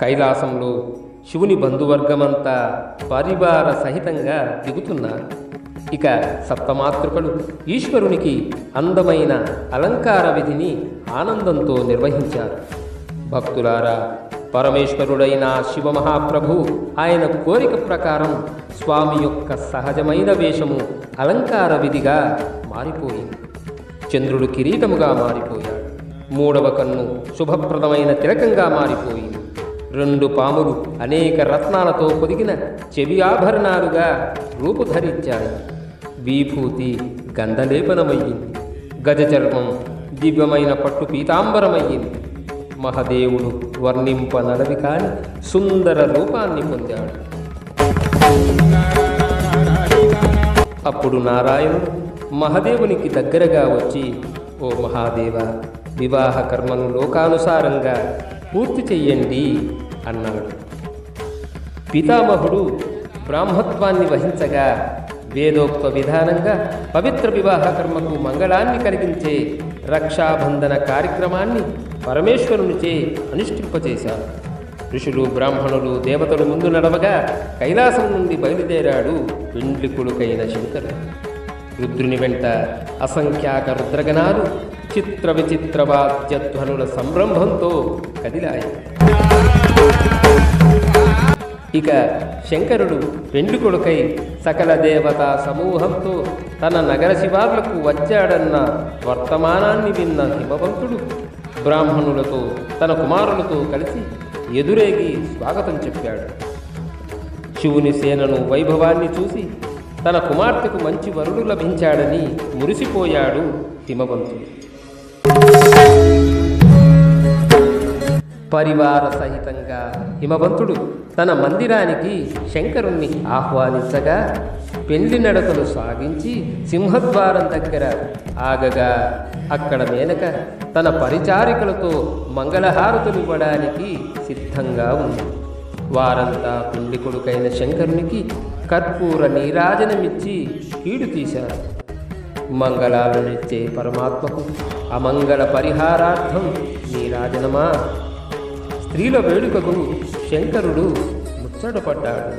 కైలాసంలో శివుని బంధువర్గమంతా పరివార సహితంగా దిగుతున్నారు. ఇక సప్తమాతృకలు ఈశ్వరునికి అందమైన అలంకార విధిని ఆనందంతో నిర్వహించారు. భక్తులారా, పరమేశ్వరుడైన శివమహాప్రభు ఆయన కోరిక ప్రకారం స్వామి యొక్క సహజమైన వేషము అలంకార విధిగా మారిపోయింది. చంద్రుడు కిరీటముగా మారిపోయాడు. మూడవ కన్ను శుభప్రదమైన తిలకంగా మారిపోయింది. 2 పాములు అనేక రత్నాలతో పొదిగిన చెవి ఆభరణాలుగా రూపుధరించాయి. విభూతి గంధలేపనమయ్యింది. గజచర్మం దివ్యమైన పట్టు పీతాంబరమయ్యింది. మహదేవుడు వర్ణింపనలవి కాని సుందర రూపాన్ని పొందాడు. అప్పుడు నారాయణుడు మహదేవునికి దగ్గరగా వచ్చి, ఓ మహాదేవ, వివాహ కర్మను లోకానుసారంగా పూర్తి చెయ్యండి అన్నాడు. పితామహుడు బ్రాహ్మత్వాన్ని వహించగా వేదోక్త విధానంగా పవిత్ర వివాహ కర్మకు మంగళాన్ని కలిగించే రక్షాబంధన కార్యక్రమాన్ని పరమేశ్వరునిచే అనుష్ఠింపచేశారు. ఋషులు, బ్రాహ్మణులు, దేవతలు ముందు నడవగా కైలాసం నుండి బయలుదేరాడు పెండ్లి కొడుకైన శంకరుడు. రుద్రుని వెంట అసంఖ్యాక రుద్రగణాలు చిత్ర విచిత్ర వాద్యధ్వనుల సంరంభంతో కదిలాయి. ఇక శంకరుడు పెండ్లి కొడుకై సకల దేవతా సమూహంతో తన నగర శివార్లకు వచ్చాడన్న వర్తమానాన్ని విన్న హిమవంతుడు బ్రాహ్మణులతో తన కుమారులతో కలిసి ఎదురేగి స్వాగతం చెప్పాడు. శివుని సేనను వైభవాన్ని చూసి తన కుమార్తెకు మంచి వరుడు లభించాడని మురిసిపోయాడు హిమవంతుడు. పరివార సహితంగా హిమవంతుడు తన మందిరానికి శంకరుణ్ణి ఆహ్వానించగా పెండ్లి నడకలు సాగించి సింహద్వారం దగ్గర ఆగగా అక్కడ మేనక తన పరిచారికలతో మంగళహారతులు ఇవ్వడానికి సిద్ధంగా ఉంది. వారంతా పెండ్లి కొడుకైన శంకరునికి కర్పూర నీరాజనమిచ్చి కీడు తీశారు. మంగళాలనిచ్చే పరమాత్మకు అమంగళ పరిహారార్థం నీరాజనమా? స్త్రీల వేడుకకు శంకరుడు ముచ్చటపడ్డాడు.